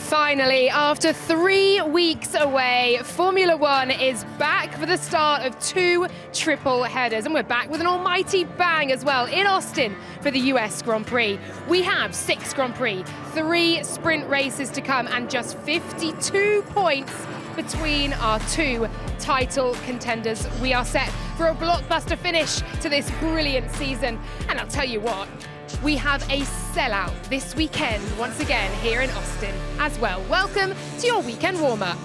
Finally, after 3 weeks away, Formula One is back for the start of 2 triple headers. And we're back with an almighty bang as well in Austin for the US Grand Prix. We have 6 Grand Prix, 3 sprint races to come, and just 52 points between our 2 title contenders. We are set for a blockbuster finish to this brilliant season. And I'll tell you what, we have a sellout this weekend once again here in Austin as well. Welcome to your weekend warm-up.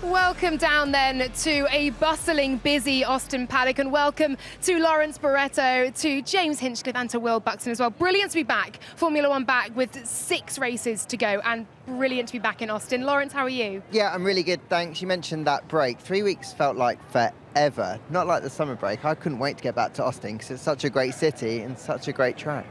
Welcome down then to a bustling, busy Austin paddock, and welcome to Lawrence Barretto, to James Hinchcliffe and to Will Buxton as well. Brilliant to be back, Formula One back with 6 races to go, and brilliant to be back in Austin. Lawrence, how are you? Yeah, I'm really good, thanks. You mentioned that break. 3 weeks felt like forever, not like the summer break. I couldn't wait to get back to Austin because it's such a great city and such a great track.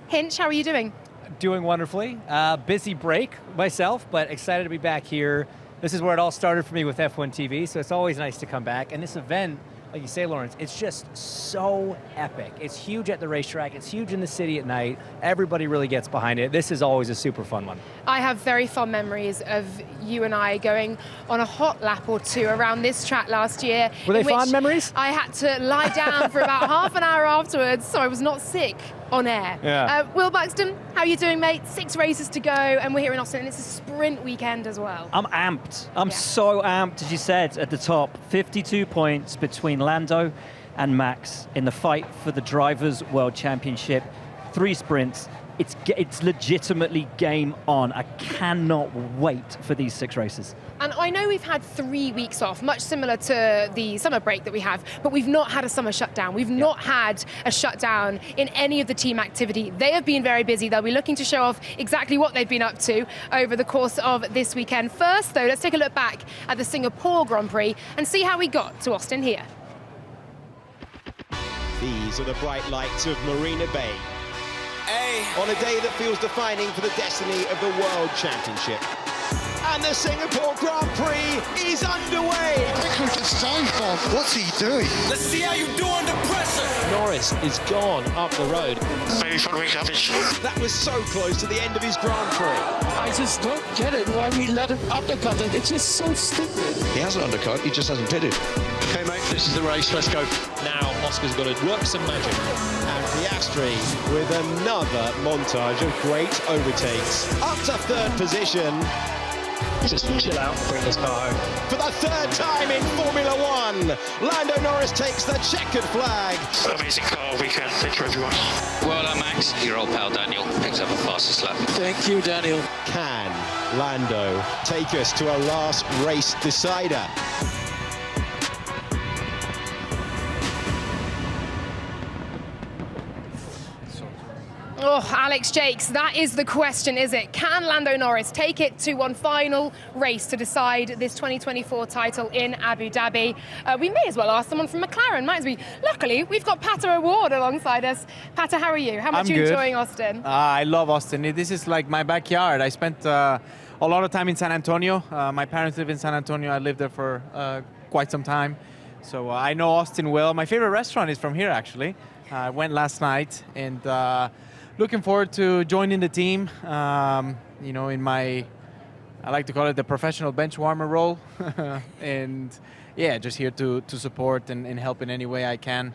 Hinch, how are you doing? Doing wonderfully. Busy break myself, but excited to be back here. This is where it all started for me with F1 TV, so it's always nice to come back. And this event, like you say, Lawrence, it's just so epic. It's huge at the racetrack. It's huge in the city at night. Everybody really gets behind it. This is always a super fun one. I have very fond memories of you and I going on a hot lap or 2 around this track last year. Were they fond memories? I had to lie down for about half an hour afterwards, so I was not sick on air. Yeah. Will Buxton, how are you doing, mate? 6 races to go, and we're here in Austin, and it's a sprint weekend as well. I'm amped. I'm so amped, as you said at the top. 52 points between Lando and Max in the fight for the Drivers' World Championship. 3 sprints. It's legitimately game on. I cannot wait for these 6 races. And I know we've had 3 weeks off, much similar to the summer break that we have, but we've not had a summer shutdown. We've not had a shutdown in any of the team activity. They have been very busy. They'll be looking to show off exactly what they've been up to over the course of this weekend. First, though, let's take a look back at the Singapore Grand Prix and see how we got to Austin here. These are the bright lights of Marina Bay. On a day that feels defining for the destiny of the World Championship. And the Singapore Grand Prix is underway. What's he doing? Let's see how you do under pressure. Norris is gone up the road. Maybe for rubbish. That was so close to the end of his Grand Prix. I just don't get it why we let him undercut it. It's just so stupid. He hasn't undercut, he just hasn't pitted. Okay, mate, this is the race. Let's go. Now Oscar's got to work some magic. And Piastri with another montage of great overtakes. Up to 3rd position. Just chill out and bring this car home. For the 3rd time in Formula One, Lando Norris takes the checkered flag. Amazing car weekend, thank you everyone. Well done, Max. Your old pal Daniel picks up a fastest lap. Thank you, Daniel. Can Lando take us to a last race decider? Oh, Alex Jakes, that is the question, is it? Can Lando Norris take it to one final race to decide this 2024 title in Abu Dhabi? We may as well ask someone from McLaren, might as we? Luckily, we've got Pato Award alongside us. Pato, how are you? How much are you enjoying Austin? I love Austin. This is like my backyard. I spent a lot of time in San Antonio. My parents live in San Antonio. I lived there for quite some time. So I know Austin well. My favorite restaurant is from here, actually. I went last night, and looking forward to joining the team, you know, in my, I like to call it the professional bench warmer role. And yeah, just here to support and help in any way I can.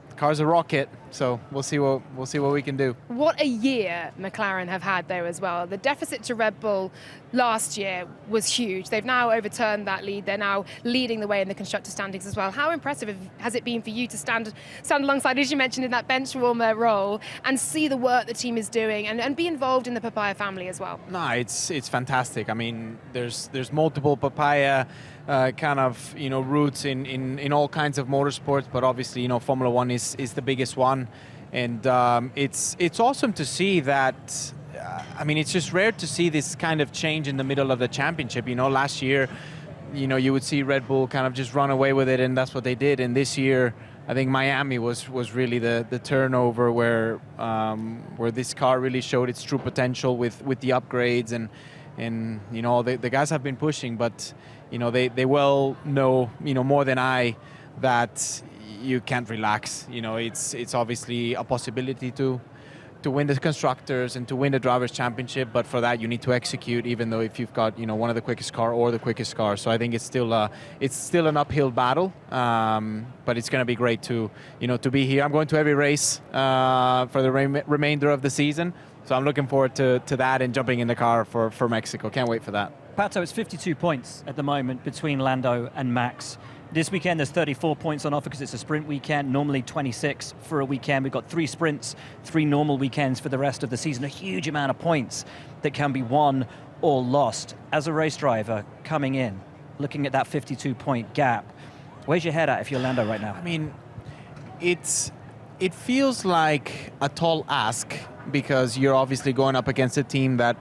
The car's a rocket, so we'll see what we can do. What a year McLaren have had though as well. The deficit to Red Bull last year was huge. They've now overturned that lead. They're now leading the way in the constructor standings as well. How impressive has it been for you to stand alongside, as you mentioned, in that bench warmer role and see the work the team is doing and be involved in the Papaya family as well? No, it's fantastic. I mean, there's multiple Papaya kind of, you know, roots in all kinds of motorsports, but obviously, you know, Formula One is the biggest one, and it's awesome to see that. I mean, it's just rare to see this kind of change in the middle of the championship. You know, last year, you know, you would see Red Bull kind of just run away with it, and that's what they did. And this year, I think Miami was really the turnover where this car really showed its true potential with the upgrades, and you know, the guys have been pushing, but you know, they well know, you know, more than I, that you can't relax. You know, it's obviously a possibility to win the constructors and to win the drivers' championship, but for that you need to execute, even though if you've got, you know, one of the quickest car or the quickest car. So I think it's still an uphill battle, but it's going to be great to, you know, to be here. I'm going to every race for the remainder of the season, so I'm looking forward to that and jumping in the car for Mexico. Can't wait for that. Pato, it's 52 points at the moment between Lando and Max. This weekend there's 34 points on offer because it's a sprint weekend, normally 26 for a weekend. We've got 3 sprints, 3 normal weekends for the rest of the season. A huge amount of points that can be won or lost. As a race driver coming in, looking at that 52-point gap, where's your head at if you're Lando right now? I mean, it feels like a tall ask because you're obviously going up against a team that,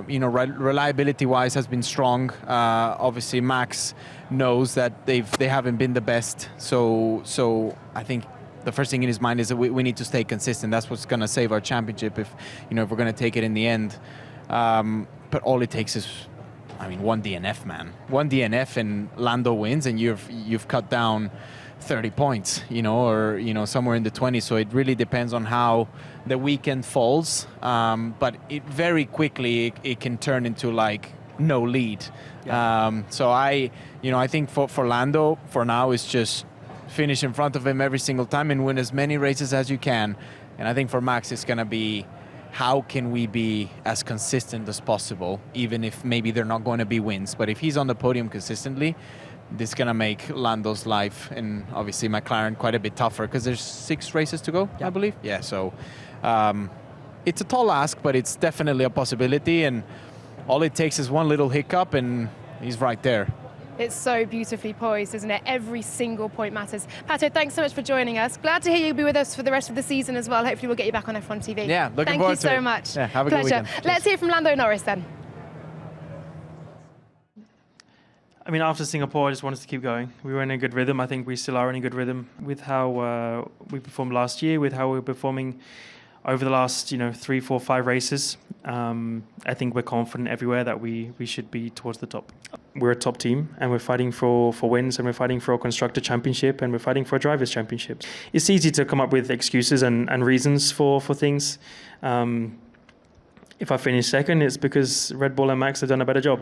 you know, reliability-wise has been strong. Obviously, Max knows that they haven't been the best. So I think the first thing in his mind is that we need to stay consistent. That's what's going to save our championship if we're going to take it in the end. But all it takes is, I mean, one DNF, man. One DNF and Lando wins, and you've cut down 30 points, or somewhere in the 20s. So it really depends on how the weekend falls. But it very quickly it can turn into like no lead. Yeah. So I think for Lando for now is just finish in front of him every single time and win as many races as you can. And I think for Max it's going to be, how can we be as consistent as possible, even if maybe they're not going to be wins. But if he's on the podium consistently, this is going to make Lando's life and obviously McLaren quite a bit tougher because there's 6 races to go, I believe. Yeah, so it's a tall ask, but it's definitely a possibility. And all it takes is one little hiccup and he's right there. It's so beautifully poised, isn't it? Every single point matters. Pato, thanks so much for joining us. Glad to hear you'll be with us for the rest of the season as well. Hopefully we'll get you back on F1 TV. Yeah, looking forward to it. Thank you so much. Yeah, have a Pleasure. good weekend. Let's hear from Lando Norris then. I mean, after Singapore, I just wanted to keep going. We were in a good rhythm. I think we still are in a good rhythm with how we performed last year, with how we were performing over the last, 3, 4, 5 races. I think we're confident everywhere that we should be towards the top. We're a top team and we're fighting for wins, and we're fighting for a constructor championship, and we're fighting for a drivers championship. It's easy to come up with excuses and reasons for things. If I finish second, it's because Red Bull and Max have done a better job.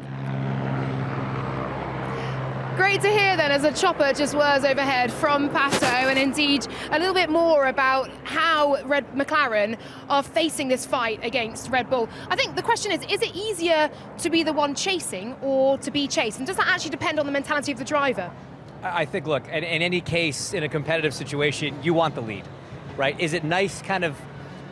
Great to hear then as a chopper just whirs overhead from Pato, and indeed a little bit more about how McLaren are facing this fight against Red Bull. I think the question is it easier to be the one chasing or to be chased? And does that actually depend on the mentality of the driver? I think, look, in any case, in a competitive situation, you want the lead, right? Is it nice kind of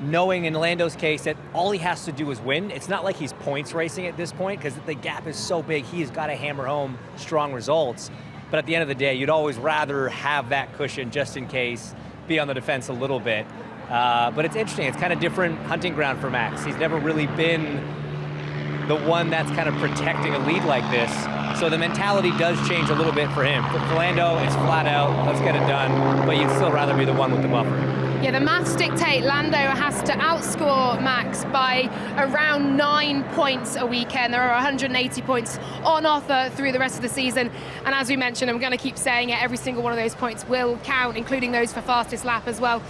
knowing in Lando's case that all he has to do is win? It's not like he's points racing at this point because the gap is so big. He's got to hammer home strong results. But at the end of the day, you'd always rather have that cushion just in case, be on the defense a little bit. But it's interesting. It's kind of different hunting ground for Max. He's never really been the one that's kind of protecting a lead like this. So the mentality does change a little bit for him. For Lando, it's flat out, let's get it done. But you'd still rather be the one with the buffer. Yeah, the maths dictate Lando has to outscore Max by around 9 points a weekend. There are 180 points on offer through the rest of the season. And as we mentioned, I'm going to keep saying it, every single one of those points will count, including those for fastest lap as well.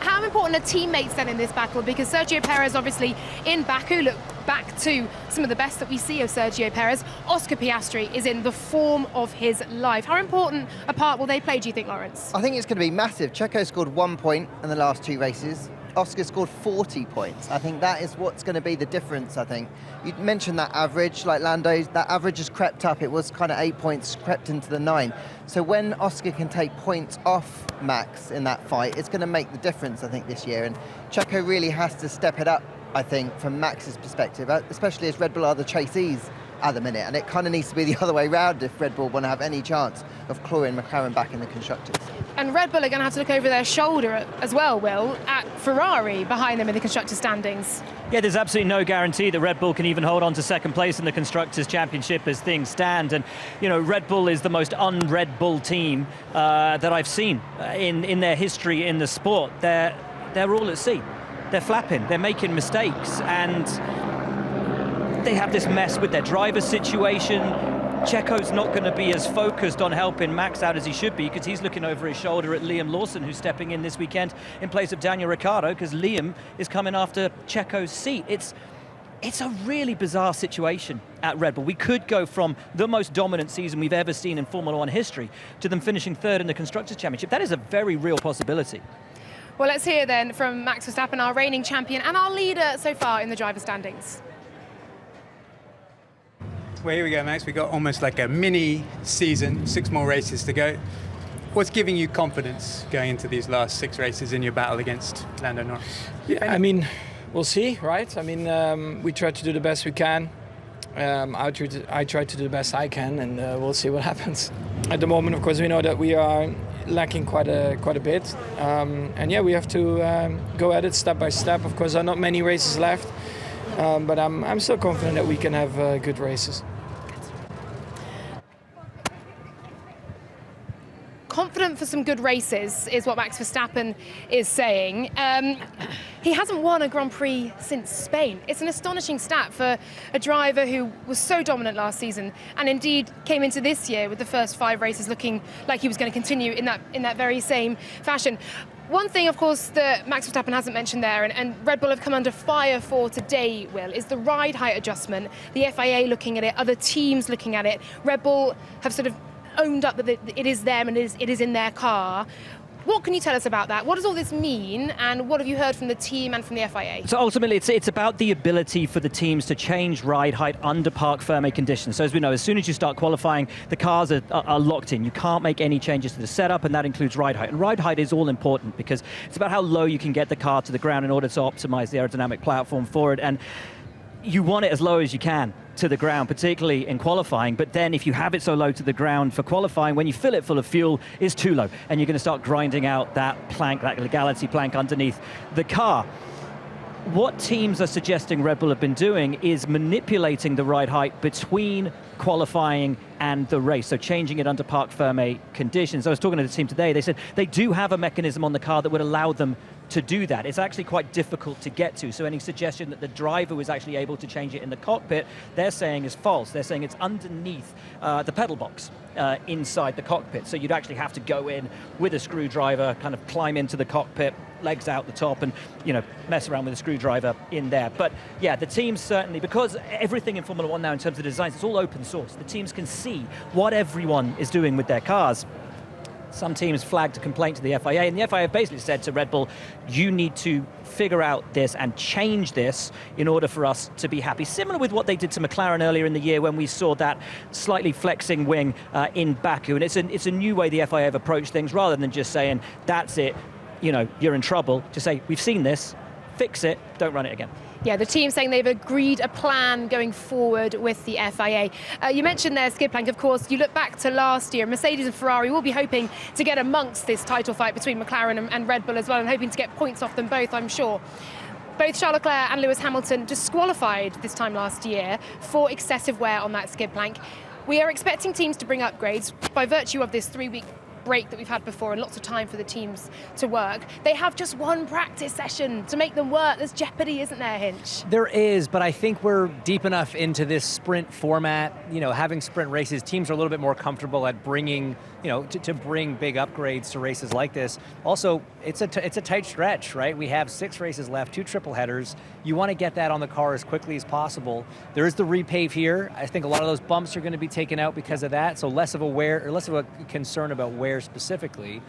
How important are teammates then in this battle? Because Sergio Perez, obviously, in Baku, look back to some of the best that we see of Sergio Perez. Oscar Piastri is in the form of his life. How important a part will they play, do you think, Lawrence? I think it's going to be massive. Checo scored 1 point in the last 2 races. Oscar scored 40 points. I think that is what's going to be the difference, I think. You mentioned that average, like Lando, that average has crept up. It was kind of 8 points, crept into the 9. So when Oscar can take points off Max in that fight, it's going to make the difference, I think, this year. And Checo really has to step it up, I think, from Max's perspective, especially as Red Bull are the chasees at the minute. And it kind of needs to be the other way around if Red Bull want to have any chance of clawing McLaren back in the constructors. And Red Bull are going to have to look over their shoulder as well, Will, at Ferrari behind them in the constructors' standings. Yeah, there's absolutely no guarantee that Red Bull can even hold on to second place in the Constructors' Championship as things stand. And, Red Bull is the most un-Red Bull team that I've seen in their history in the sport. They're all at sea. They're flapping, they're making mistakes, and they have this mess with their driver situation. Checo's not going to be as focused on helping Max out as he should be, because he's looking over his shoulder at Liam Lawson, who's stepping in this weekend in place of Daniel Ricciardo, because Liam is coming after Checo's seat. It's a really bizarre situation at Red Bull. We could go from the most dominant season we've ever seen in Formula One history to them finishing third in the Constructors' Championship. That is a very real possibility. Well, let's hear then from Max Verstappen, our reigning champion and our leader so far in the driver standings. Well, here we go, Max. We've got almost like a mini season, 6 more races to go. What's giving you confidence going into these last 6 races in your battle against Lando Norris? Yeah, I mean, we'll see, right? I mean, we try to do the best we can. I try to do the best I can, and we'll see what happens. At the moment, of course, we know that we are lacking quite a bit, and yeah, we have to go at it step by step. Of course, there are not many races left, but I'm still confident that we can have good races. Confident for some good races is what Max Verstappen is saying. He hasn't won a Grand Prix since Spain. It's an astonishing stat for a driver who was so dominant last season and indeed came into this year with the first 5 races looking like he was going to continue in that very same fashion. One thing, of course, that Max Verstappen hasn't mentioned there, and Red Bull have come under fire for today, Will, is the ride height adjustment. The FIA looking at it, other teams looking at it. Red Bull have sort of owned up that it is them and it is in their car. What can you tell us about that? What does all this mean, and what have you heard from the team and from the FIA? So ultimately, it's about the ability for the teams to change ride height under parc fermé conditions. So as we know, as soon as you start qualifying, the cars are locked in. You can't make any changes to the setup, and that includes ride height. And ride height is all important because it's about how low you can get the car to the ground in order to optimize the aerodynamic platform for it. And you want it as low as you can to the ground, particularly in qualifying, but then if you have it so low to the ground for qualifying, when you fill it full of fuel, it's too low, and you're going to start grinding out that plank, that legality plank underneath the car. What teams are suggesting Red Bull have been doing is manipulating the ride height between qualifying and the race, so changing it under parc fermé conditions. I was talking to the team today, they said they do have a mechanism on the car that would allow them to do that. It's actually quite difficult to get to, so any suggestion that the driver was actually able to change it in the cockpit, they're saying is false. They're saying it's underneath the pedal box inside the cockpit, so you'd actually have to go in with a screwdriver, kind of climb into the cockpit, legs out the top, and mess around with a screwdriver in there. But yeah, the teams certainly, because everything in Formula One now in terms of designs, it's all open source. The teams can see what everyone is doing with their cars. Some teams flagged a complaint to the FIA, and the FIA basically said to Red Bull, you need to figure out this and change this in order for us to be happy. Similar with what they did to McLaren earlier in the year when we saw that slightly flexing wing in Baku. And it's a new way the FIA have approached things, rather than just saying, that's it, you're in trouble. To say, we've seen this, fix it, don't run it again. Yeah, the team saying they've agreed a plan going forward with the FIA. You mentioned their skid plank, of course. You look back to last year, Mercedes and Ferrari will be hoping to get amongst this title fight between McLaren and Red Bull as well, and hoping to get points off them both, I'm sure. Both Charles Leclerc and Lewis Hamilton disqualified this time last year for excessive wear on that skid plank. We are expecting teams to bring upgrades by virtue of this 3-week break that we've had before and lots of time for the teams to work. They have just one practice session to make them work. There's jeopardy, isn't there, Hinch? There is, but I think we're deep enough into this sprint format. Having sprint races, teams are a little bit more comfortable at bringing, to bring big upgrades to races like this. Also, it's a tight stretch, right? We have 6 races left, 2 triple headers. You want to get that on the car as quickly as possible. There is the repave here. I think a lot of those bumps are going to be taken out because of that, so less of a concern about wear specifically.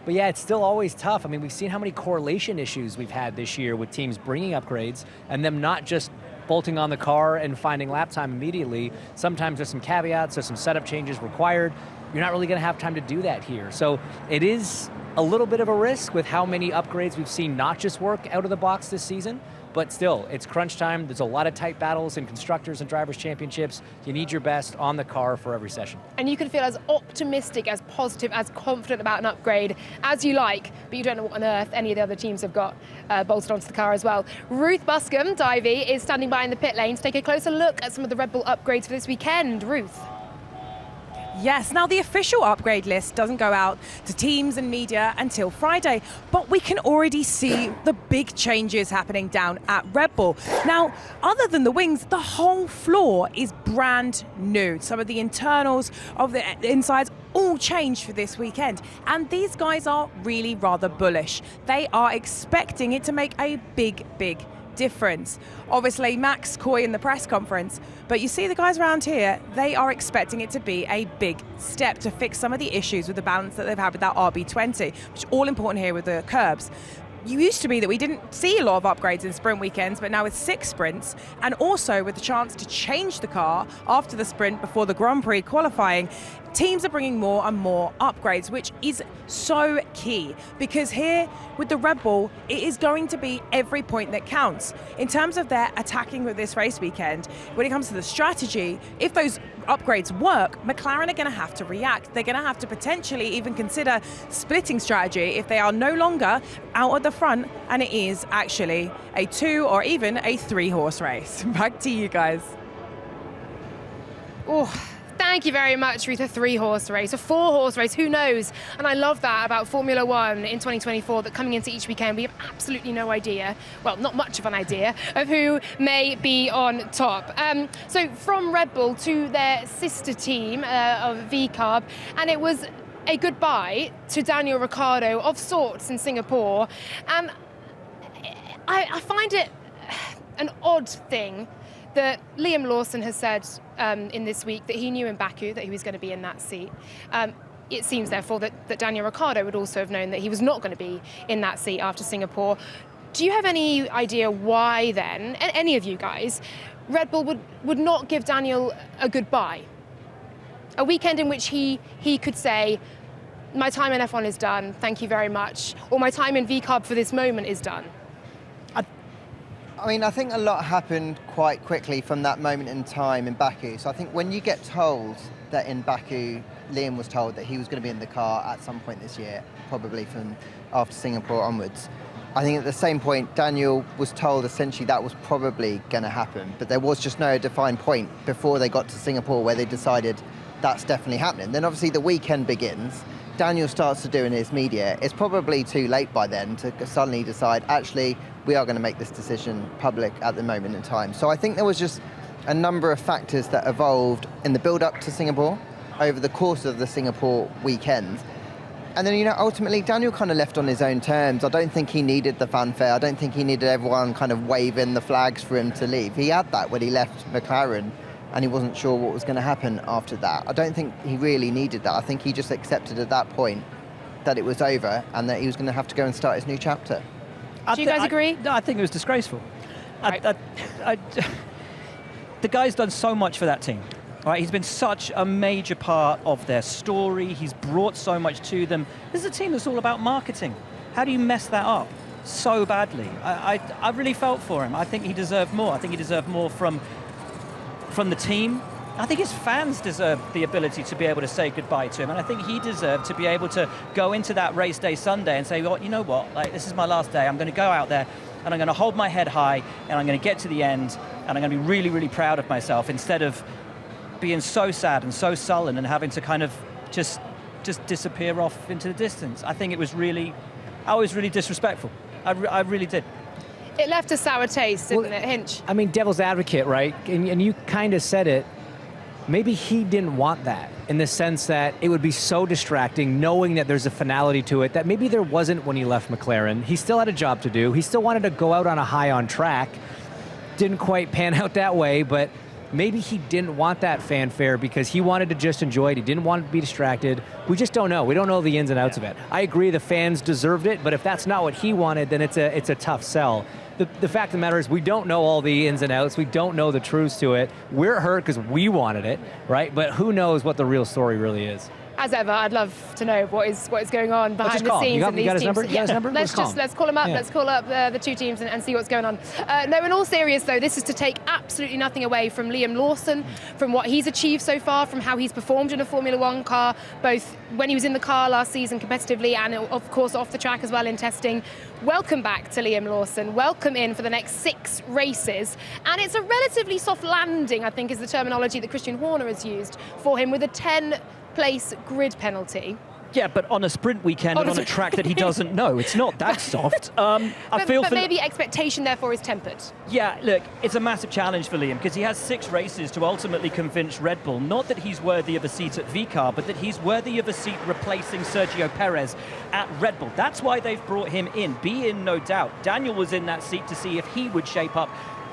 But yeah, it's still always tough. I mean, we've seen how many correlation issues we've had this year with teams bringing upgrades and them not just bolting on the car and finding lap time immediately. Sometimes there's some caveats, there's some setup changes required. You're not really going to have time to do that here. So it is a little bit of a risk with how many upgrades we've seen not just work out of the box this season, but still, it's crunch time. There's a lot of tight battles in Constructors and Drivers' Championships. You need your best on the car for every session. And you can feel as optimistic, as positive, as confident about an upgrade as you like, but you don't know what on earth any of the other teams have got bolted onto the car as well. Ruth Buscombe, Divey, is standing by in the pit lane to take a closer look at some of the Red Bull upgrades for this weekend. Ruth. Yes, now the official upgrade list doesn't go out to teams and media until Friday, but we can already see the big changes happening down at Red Bull. Now, other than the wings, the whole floor is brand new. Some of the internals of the insides all changed for this weekend, and these guys are really rather bullish. They are expecting it to make a big difference. Obviously, Max coy in the press conference, but you see the guys around here, they are expecting it to be a big step to fix some of the issues with the balance that they've had with that RB20, which is all important here with the curbs. You used to be that we didn't see a lot of upgrades in sprint weekends, but now with 6 sprints, and also with the chance to change the car after the sprint before the Grand Prix qualifying, teams are bringing more and more upgrades, which is so key, because here with the Red Bull, it is going to be every point that counts. In terms of their attacking with this race weekend, when it comes to the strategy, if those upgrades work, McLaren are going to have to react. They're going to have to potentially even consider splitting strategy if they are no longer out at the front and it is actually a 2 or even a 3 horse race. Back to you guys. Oh, thank you very much, Ruth. A 3 horse race, a 4 horse race, who knows? And I love that about Formula One in 2024, that coming into each weekend, we have absolutely no idea, well, not much of an idea, of who may be on top. So from Red Bull to their sister team of VCARB, and it was a goodbye to Daniel Ricciardo of sorts in Singapore. And I find it an odd thing that Liam Lawson has said in this week that he knew in Baku that he was going to be in that seat. It seems, therefore, that Daniel Ricciardo would also have known that he was not going to be in that seat after Singapore. Do you have any idea why then, any of you guys, Red Bull would not give Daniel a goodbye? A weekend in which he could say, my time in F1 is done, thank you very much, or my time in VCARB for this moment is done. I mean, I think a lot happened quite quickly from that moment in time in Baku. So I think when you get told that in Baku, Liam was told that he was going to be in the car at some point this year, probably from after Singapore onwards, I think at the same point, Daniel was told essentially that was probably going to happen, but there was just no defined point before they got to Singapore where they decided that's definitely happening. Then obviously the weekend begins. Daniel starts to do in his media. It's probably too late by then to suddenly decide, actually, we are going to make this decision public at the moment in time. So I think there was just a number of factors that evolved in the build-up to Singapore over the course of the Singapore weekend. And then, ultimately, Daniel kind of left on his own terms. I don't think he needed the fanfare. I don't think he needed everyone kind of waving the flags for him to leave. He had that when he left McLaren, and he wasn't sure what was going to happen after that. I don't think he really needed that. I think he just accepted at that point that it was over and that he was going to have to go and start his new chapter. Do you guys agree? No, I think it was disgraceful. Right. The guy's done so much for that team. Right? He's been such a major part of their story. He's brought so much to them. This is a team that's all about marketing. How do you mess that up so badly? I really felt for him. I think he deserved more. I think he deserved more from the team. I think his fans deserve the ability to be able to say goodbye to him, and I think he deserved to be able to go into that race day Sunday and say, well, you know what, like, this is my last day. I'm going to go out there and I'm going to hold my head high and I'm going to get to the end and I'm going to be really, really proud of myself, instead of being so sad and so sullen and having to kind of just disappear off into the distance. I think I was really disrespectful. I really did. It left a sour taste, didn't it, Hinch? I mean, devil's advocate, right? And you kind of said it. Maybe he didn't want that, in the sense that it would be so distracting knowing that there's a finality to it that maybe there wasn't when he left McLaren. He still had a job to do. He still wanted to go out on a high on track. Didn't quite pan out that way, but maybe he didn't want that fanfare because he wanted to just enjoy it. He didn't want to be distracted. We just don't know. We don't know the ins and outs of it. I agree the fans deserved it, but if that's not what he wanted, then it's a tough sell. The fact of the matter is we don't know all the ins and outs. We don't know the truths to it. We're hurt because we wanted it, right? But who knows what the real story really is. As ever, I'd love to know what is going on behind the scenes in these teams. You got his number? Let's call him up. Yeah. Let's call up the two teams and see what's going on. No, in all seriousness, though, this is to take absolutely nothing away from Liam Lawson, from what he's achieved so far, from how he's performed in a Formula One car, both when he was in the car last season competitively and, of course, off the track as well in testing. Welcome back to Liam Lawson. Welcome in for the next 6 races. And it's a relatively soft landing, I think, is the terminology that Christian Horner has used for him, with a 10 place grid penalty. Yeah, but on a sprint weekend and on a track that he doesn't know. It's not that soft. But maybe expectation, therefore, is tempered. Yeah, look, it's a massive challenge for Liam because he has 6 races to ultimately convince Red Bull, not that he's worthy of a seat at VCAR, but that he's worthy of a seat replacing Sergio Perez at Red Bull. That's why they've brought him in. Be in, no doubt. Daniel was in that seat to see if he would shape up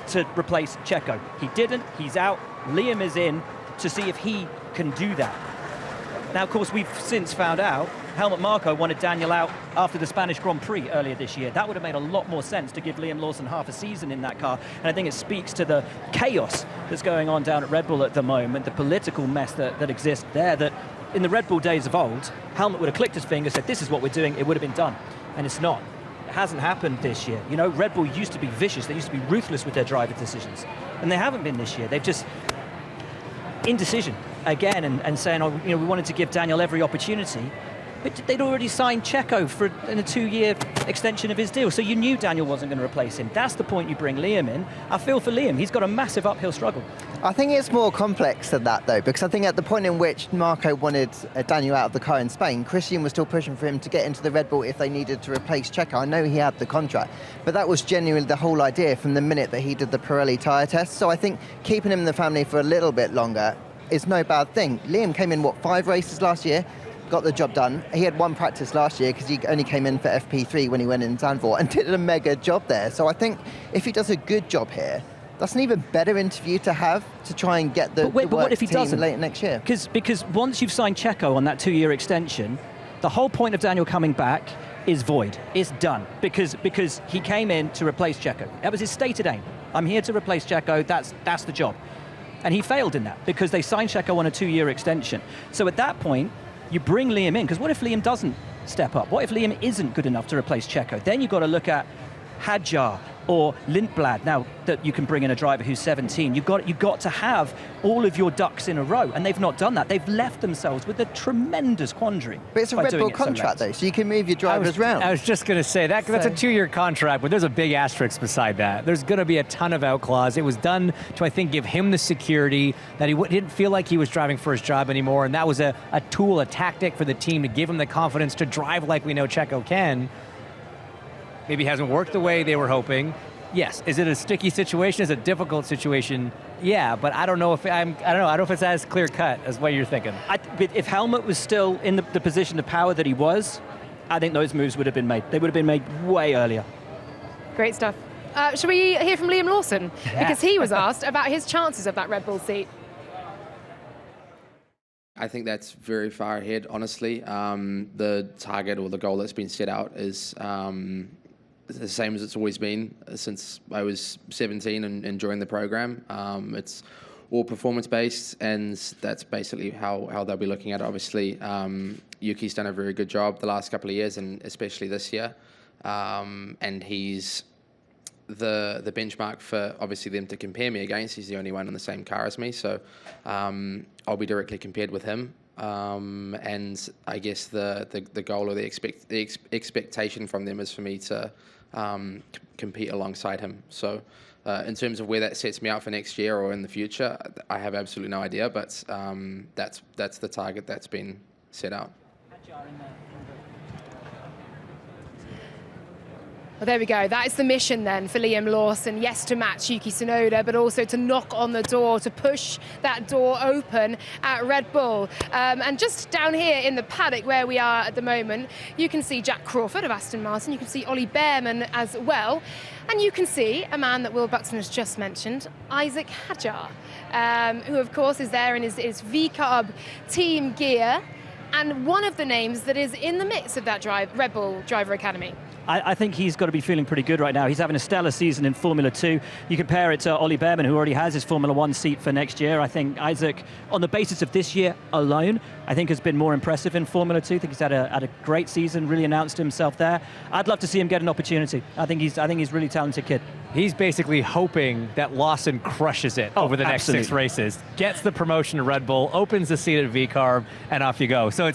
to replace Checo. He didn't. He's out. Liam is in to see if he can do that. Now, of course, we've since found out Helmut Marko wanted Daniel out after the Spanish Grand Prix earlier this year. That would have made a lot more sense to give Liam Lawson half a season in that car. And I think it speaks to the chaos that's going on down at Red Bull at the moment, the political mess that exists there, that in the Red Bull days of old, Helmut would have clicked his finger, said, this is what we're doing, it would have been done. And it's not. It hasn't happened this year. You know, Red Bull used to be vicious. They used to be ruthless with their driver decisions. And they haven't been this year. They've just indecision again and saying, oh, you know, we wanted to give Daniel every opportunity, but they'd already signed Checo for a 2-year extension of his deal, so you knew Daniel wasn't going to replace him. That's the point you bring Liam in. I feel for Liam. He's got a massive uphill struggle. I think it's more complex than that, though, because I think at the point in which Marko wanted Daniel out of the car in Spain, Christian was still pushing for him to get into the Red Bull if they needed to replace Checo. I know he had the contract, but that was genuinely the whole idea from the minute that he did the Pirelli tyre test. So I think keeping him in the family for a little bit longer is no bad thing. Liam came in, 5 races last year, got the job done. He had 1 practice last year because he only came in for FP3 when he went in Zandvoort and did a mega job there. So I think if he does a good job here, that's an even better interview to have to try and get the but what if he doesn't late next year? Because once you've signed Checo on that 2-year extension, the whole point of Daniel coming back is void. It's done because he came in to replace Checo. That was his stated aim. I'm here to replace Checo. That's the job. And he failed in that because they signed Checo on a 2-year extension. So at that point, you bring Liam in, because what if Liam doesn't step up? What if Liam isn't good enough to replace Checo? Then you've got to look at Hadjar or Lindblad. Now that you can bring in a driver who's 17, you've got to have all of your ducks in a row, and they've not done that. They've left themselves with a tremendous quandary. But it's a Red Bull contract, though, so you can move your drivers around. I was just going to say, that's a 2-year contract, but there's a big asterisk beside that. There's going to be a ton of out clause. It was done to, I think, give him the security that he didn't feel like he was driving for his job anymore, and that was a tool, a tactic for the team to give him the confidence to drive like we know Checo can. Maybe hasn't worked the way they were hoping. Yes. Is it a sticky situation? Is it a difficult situation? Yeah, but I don't know if I don't know if it's as clear cut as what you're thinking. If Helmut was still in the position of power that he was, I think those moves would have been made. They would have been made way earlier. Great stuff. Shall we hear from Liam Lawson? Yeah. Because he was asked about his chances of that Red Bull seat. I think that's very far ahead, honestly. The target or the goal that's been set out is the same as it's always been since I was 17 and joined the program. It's all performance-based, and that's basically how they'll be looking at it. Obviously, Yuki's done a very good job the last couple of years, and especially this year. And he's the benchmark for, obviously, them to compare me against. He's the only one in the same car as me, so I'll be directly compared with him. And I guess the goal or the expectation from them is for me to compete alongside him. So in terms of where that sets me out for next year or in the future, I have absolutely no idea, but that's the target that's been set out. Well, there we go. That is the mission then for Liam Lawson. Yes, to match Yuki Tsunoda, but also to knock on the door, to push that door open at Red Bull. And just down here in the paddock where we are at the moment, you can see Jack Crawford of Aston Martin. You can see Ollie Behrman as well. And you can see a man that Will Buxton has just mentioned, Isaac Hadjar, who, of course, is there in his V-Carb team gear. And one of the names that is in the mix of that Red Bull Driver Academy. I think he's got to be feeling pretty good right now. He's having a stellar season in Formula 2. You compare it to Ollie Behrman, who already has his Formula 1 seat for next year. I think Isaac, on the basis of this year alone, I think has been more impressive in Formula 2. I think he's had a great season, really announced himself there. I'd love to see him get an opportunity. I think he's a really talented kid. He's basically hoping that Lawson crushes it over the next 6 races, gets the promotion to Red Bull, opens the seat at VCARB, and off you go. So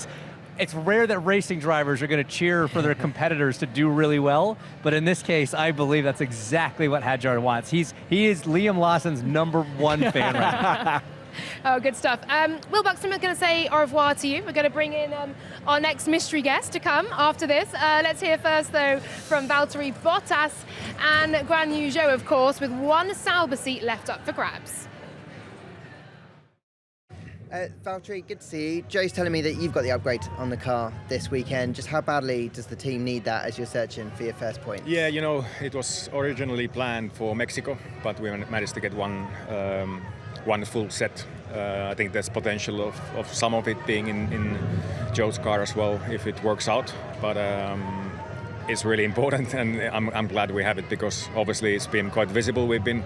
it's rare that racing drivers are going to cheer for their competitors to do really well, but in this case, I believe that's exactly what Hadjar wants. He is Liam Lawson's #1 fan right now. Oh, good stuff. Will Buxton, we're going to say au revoir to you. We're going to bring in our next mystery guest to come after this. Let's hear first, though, from Valtteri Bottas and Guan Yu Zhou, of course, with one Sauber seat left up for grabs. Valtteri, good to see you. Joe's telling me that you've got the upgrade on the car this weekend. Just how badly does the team need that as you're searching for your first point? Yeah, you know, it was originally planned for Mexico, but we managed to get one full set. I think there's potential of some of it being in Joe's car as well if it works out. But it's really important, and I'm glad we have it, because obviously it's been quite visible. We've been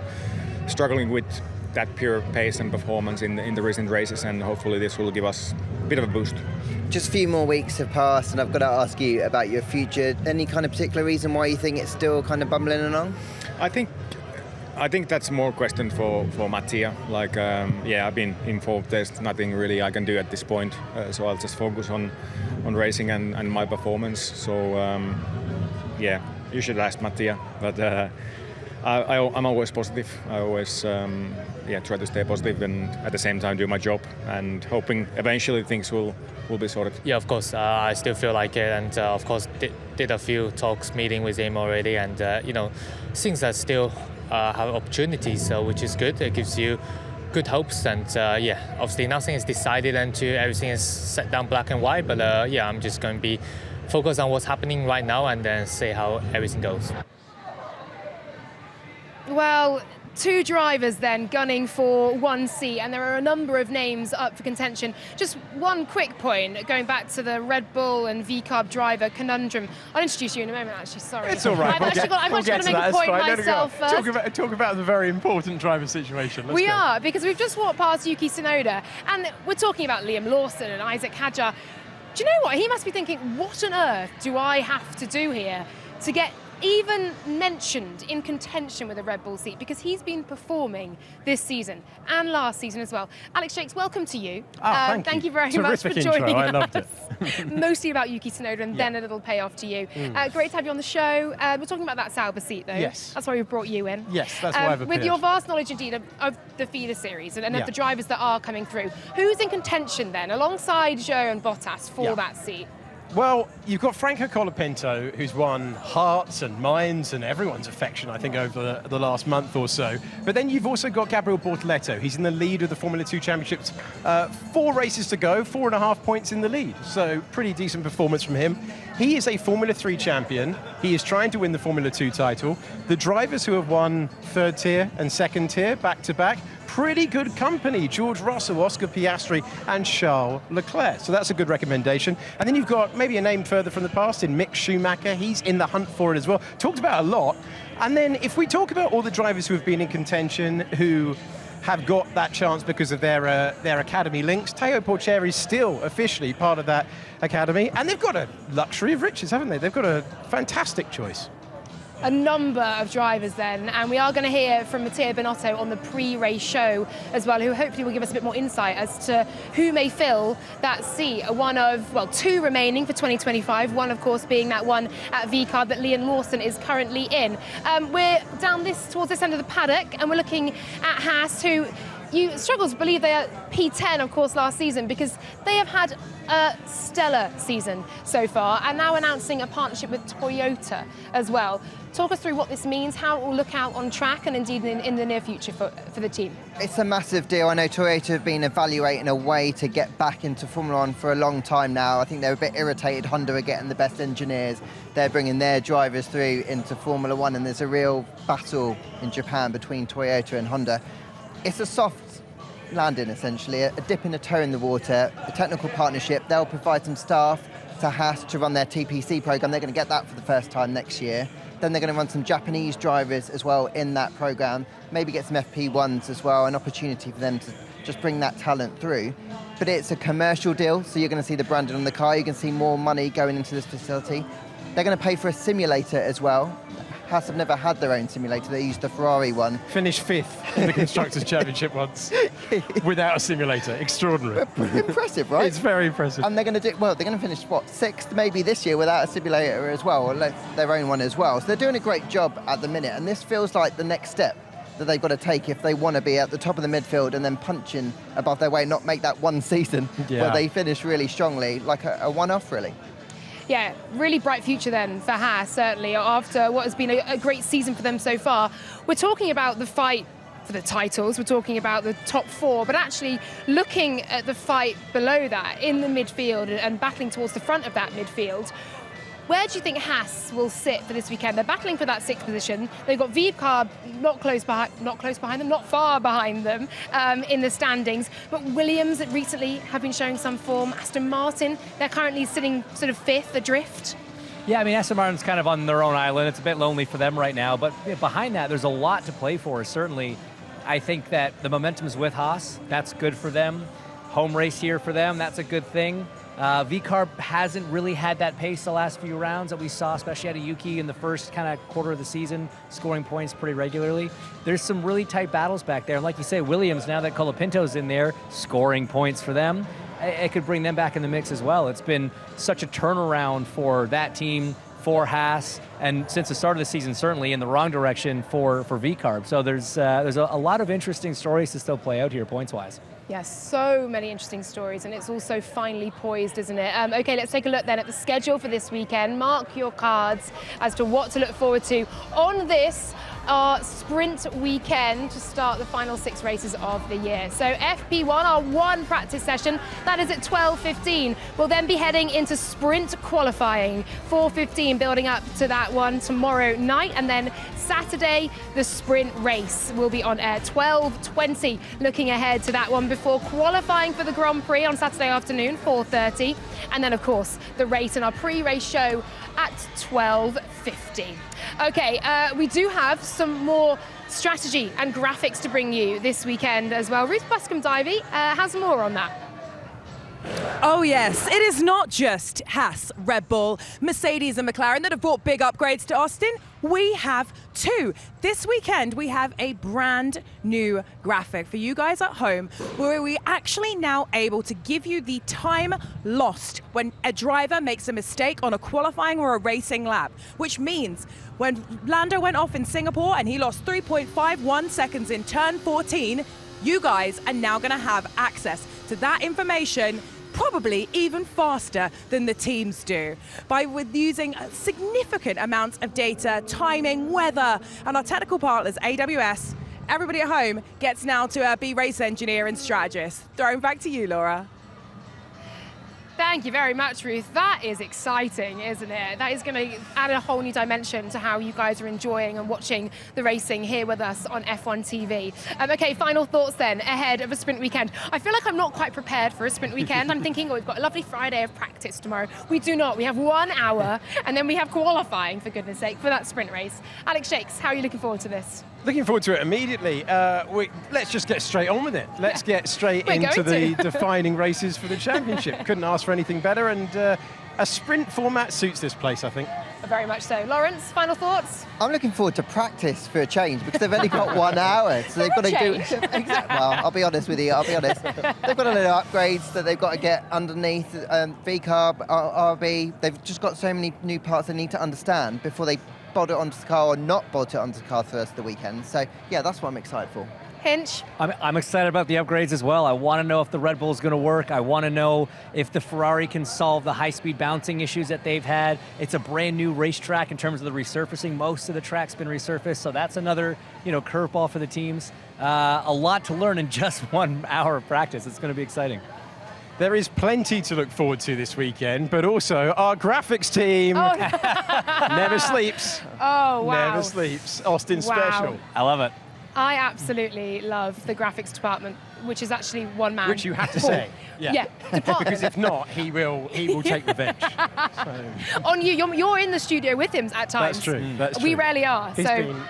struggling with that pure pace and performance in the recent races, and hopefully this will give us a bit of a boost. Just a few more weeks have passed, and I've got to ask you about your future. Any kind of particular reason why you think it's still kind of bumbling along? I think that's more question for Mattia. Like, I've been involved. There's nothing really I can do at this point, so I'll just focus on racing and my performance. So, you should ask Mattia. But I'm always positive. I always try to stay positive and at the same time do my job, and hoping eventually things will be sorted. Yeah, of course. I still feel like it, and of course did a few talks, meeting with him already, and things that still have opportunities, which is good. It gives you good hopes, and obviously nothing is decided until everything is set down black and white. But I'm just going to be focused on what's happening right now and then see how everything goes. Well, two drivers then gunning for one seat, and there are a number of names up for contention. Just one quick point, going back to the Red Bull and VCARB driver conundrum. I'll introduce you in a moment, actually, sorry. It's all right. I've actually got to make a point myself first. Talk about the very important driver situation. We are, because we've just walked past Yuki Tsunoda, and we're talking about Liam Lawson and Isaac Hadjar. Do you know what? He must be thinking, what on earth do I have to do here to get even mentioned in contention with a Red Bull seat, because he's been performing this season and last season as well. Alex Jakes, welcome to you. Thank you very much for joining us. I loved it. Mostly about Yuki Tsunoda and then a little payoff to you. Great to have you on the show. We're talking about that Sauber seat, though. Yes. That's why we brought you in. Yes, that's why I've appeared. With your vast knowledge, indeed, of the feeder series and of the drivers that are coming through, who's in contention then, alongside Zhou and Bottas, for that seat? Well, you've got Franco Colapinto, who's won hearts and minds and everyone's affection, I think, over the last month or so. But then you've also got Gabriel Bortoleto. He's in the lead of the Formula 2 Championships. 4 races to go, 4.5 points in the lead. So pretty decent performance from him. He is a Formula 3 champion. He is trying to win the Formula 2 title. The drivers who have won third tier and second tier back-to-back, pretty good company. George Russell, Oscar Piastri, and Charles Leclerc. So that's a good recommendation. And then you've got maybe a name further from the past in Mick Schumacher. He's in the hunt for it as well. Talked about a lot. And then if we talk about all the drivers who have been in contention, who have got that chance because of their academy links, Teo Porcher is still officially part of that academy. And they've got a luxury of riches, haven't they? They've got a fantastic choice. A number of drivers then, and we are going to hear from Matteo Binotto on the pre-race show as well, who hopefully will give us a bit more insight as to who may fill that seat. One of, well, 2 remaining for 2025, one of course being that one at VCARB that Liam Lawson is currently in. We're down towards this end of the paddock, and we're looking at Haas, who you struggle to believe they are P10, of course, last season, because they have had a stellar season so far, and now announcing a partnership with Toyota as well. Talk us through what this means, how it will look out on track, and indeed in the near future for the team. It's a massive deal. I know Toyota have been evaluating a way to get back into Formula 1 for a long time now. I think they're a bit irritated. Honda are getting the best engineers. They're bringing their drivers through into Formula 1, and there's a real battle in Japan between Toyota and Honda. It's a soft landing, essentially, a dip in the toe in the water, a technical partnership. They'll provide some staff to Haas to run their TPC program. They're going to get that for the first time next year. Then they're going to run some Japanese drivers as well in that program, maybe get some FP1s as well, an opportunity for them to just bring that talent through. But it's a commercial deal, so you're going to see the branding on the car, you're going to see more money going into this facility. They're going to pay for a simulator as well. Haas have never had their own simulator, they used the Ferrari one. Finished 5th in the Constructors' Championship once, without a simulator. Extraordinary. Impressive, right? It's very impressive. And they're going to finish, what, 6th maybe this year without a simulator as well, or their own one as well. So they're doing a great job at the minute, and this feels like the next step that they've got to take if they want to be at the top of the midfield and then punching above their weight, not make that one season where they finish really strongly, like a one-off, really. Yeah, really bright future then for Haas, certainly, after what has been a great season for them so far. We're talking about the fight for the titles, we're talking about the top 4, but actually looking at the fight below that in the midfield and battling towards the front of that midfield, where do you think Haas will sit for this weekend? They're battling for that 6th position. They've got Vibcar not far behind them in the standings. But Williams recently have been showing some form. Aston Martin, they're currently sitting sort of 5th adrift. Yeah, I mean, Aston Martin's kind of on their own island. It's a bit lonely for them right now. But behind that, there's a lot to play for, certainly. I think that the momentum's with Haas. That's good for them. Home race here for them. That's a good thing. Vibcar hasn't really had that pace the last few rounds that we saw, especially out of Yuki in the first kind of quarter of the season, scoring points pretty regularly. There's some really tight battles back there. And like you say, Williams, now that Colapinto's in there, scoring points for them, it could bring them back in the mix as well. It's been such a turnaround for that team, for Haas, and since the start of the season, certainly in the wrong direction for Vibcar. So there's a lot of interesting stories to still play out here points-wise. Yes, so many interesting stories, and it's also finely poised, isn't it? Okay, let's take a look then at the schedule for this weekend. Mark your cards as to what to look forward to on this sprint weekend to start the final 6 races of the year. So FP1, our one practice session, that is at 12:15. We'll then be heading into sprint qualifying, 4:15, building up to that one tomorrow night, and then Saturday, the sprint race will be on air, 12:20, looking ahead to that one before qualifying for the Grand Prix on Saturday afternoon, 4:30, and then of course the race and our pre-race show at 12:50. Okay, we do have some more strategy and graphics to bring you this weekend as well. Ruth Buscombe-Divey has more on that. Oh yes, it is not just Haas, Red Bull, Mercedes and McLaren that have brought big upgrades to Austin. We have 2. This weekend we have a brand new graphic for you guys at home where we're actually now able to give you the time lost when a driver makes a mistake on a qualifying or a racing lap, which means when Lando went off in Singapore and he lost 3.51 seconds in turn 14, you guys are now going to have access to that information probably even faster than the teams do with using significant amounts of data, timing, weather, and our technical partners, AWS. Everybody at home gets now to be race engineer and strategist. Throwing back to you, Laura. Thank you very much, Ruth. That is exciting, isn't it? That is going to add a whole new dimension to how you guys are enjoying and watching the racing here with us on F1 TV. Okay, final thoughts then ahead of a sprint weekend. I feel like I'm not quite prepared for a sprint weekend. I'm thinking, we've got a lovely Friday of practice tomorrow. We do not. We have 1 hour and then we have qualifying, for goodness sake, for that sprint race. Alex Shakes, how are you looking forward to this? Looking forward to it immediately. Let's just get straight on with it. Let's get straight into the defining races for the championship. Couldn't ask for anything better, and a sprint format suits this place, I think. Very much so. Lawrence, final thoughts? I'm looking forward to practice for a change because they've only got 1 hour, so they've got to do. Well, I'll be honest with you. They've got a little upgrades that they've got to get underneath VCARB, RB. They've just got so many new parts they need to understand before they bolt it onto the car or not bolt it onto the car for the rest of the weekend. So yeah, that's what I'm excited for. Hinch? I'm excited about the upgrades as well. I want to know if the Red Bull is going to work. I want to know if the Ferrari can solve the high-speed bouncing issues that they've had. It's a brand new racetrack in terms of the resurfacing. Most of the track's been resurfaced, so that's another curveball for the teams. A lot to learn in just 1 hour of practice. It's going to be exciting. There is plenty to look forward to this weekend, but also our graphics team never sleeps. Oh, wow. Never sleeps. Austin special. I love it. I absolutely love the graphics department, which is actually one man. Which you have to say. Yeah. Because if not, he will take revenge. On you, you're in the studio with him at times. That's true. That's true. We rarely are.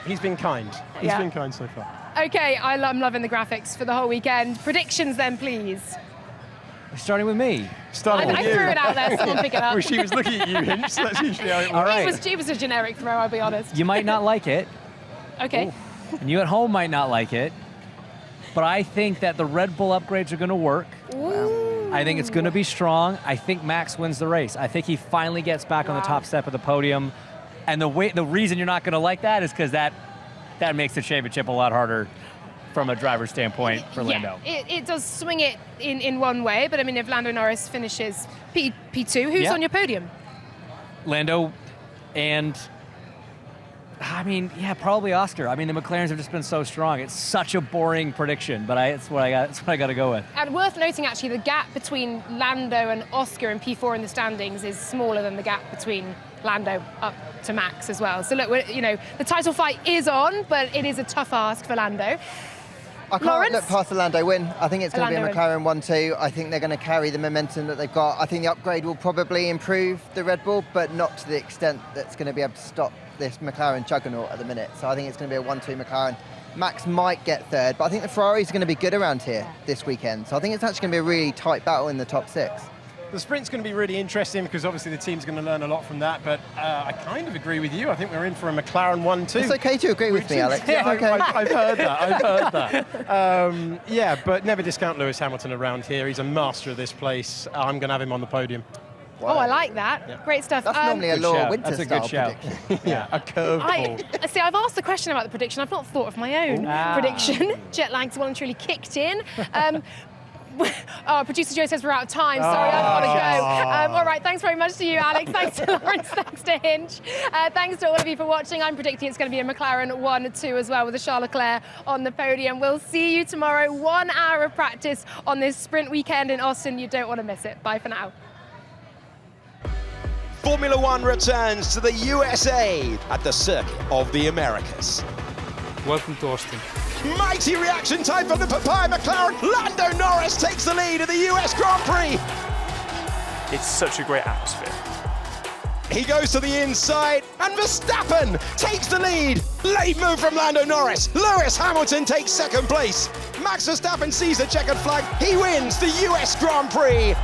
He's been kind. He's been kind so far. Okay, I'm loving the graphics for the whole weekend. Predictions then, please. Starting with me. I threw it out there, someone pick it up. Well, she was looking at you, Hinch. That's usually how it works. All right. It was a generic throw, I'll be honest. You might not like it. Okay. Ooh. And you at home might not like it. But I think that the Red Bull upgrades are going to work. Ooh. I think it's going to be strong. I think Max wins the race. I think he finally gets back on the top step of the podium. And the reason you're not going to like that is because that that makes the championship a lot harder from a driver's standpoint for Lando. It does swing it in one way, but I mean, if Lando Norris finishes P2, who's on your podium? Lando and, I mean, probably Oscar. I mean, the McLarens have just been so strong. It's such a boring prediction, but it's what I got to go with. And worth noting, actually, the gap between Lando and Oscar in P4 in the standings is smaller than the gap between Lando up to Max as well. So look, the title fight is on, but it is a tough ask for Lando. I can't look past the Lando win. I think it's going to be a McLaren 1-2. I think they're going to carry the momentum that they've got. I think the upgrade will probably improve the Red Bull, but not to the extent that's going to be able to stop this McLaren juggernaut at the minute. So I think it's going to be a 1-2 McLaren. Max might get third, but I think the Ferraris are going to be good around here this weekend. So I think it's actually going to be a really tight battle in the top 6. The sprint's going to be really interesting because obviously the team's going to learn a lot from that, but I kind of agree with you. I think we're in for a McLaren 1-2. It's okay to agree with me, Alex. Yeah, okay. I've heard that. But never discount Lewis Hamilton around here. He's a master of this place. I'm going to have him on the podium. Wow. Oh, I like that. Yeah. Great stuff. That's normally a Laura Winter style prediction. A curveball. See, I've asked the question about the prediction. I've not thought of my own prediction. Jet lag's well and truly kicked in. Producer Joe says we're out of time. Sorry, I've got to go. All right, thanks very much to you, Alex. Thanks to Lawrence. Thanks to Hinch. Thanks to all of you for watching. I'm predicting it's going to be a McLaren 1-2 as well, with a Charles Leclerc on the podium. We'll see you tomorrow. 1 hour of practice on this sprint weekend in Austin. You don't want to miss it. Bye for now. Formula One returns to the USA at the Circuit of the Americas. Welcome to Austin. Mighty reaction time from the Papaya McLaren. Lando Norris takes the lead of the US Grand Prix. It's such a great atmosphere. He goes to the inside, and Verstappen takes the lead. Late move from Lando Norris. Lewis Hamilton takes second place. Max Verstappen sees the checkered flag. He wins the US Grand Prix.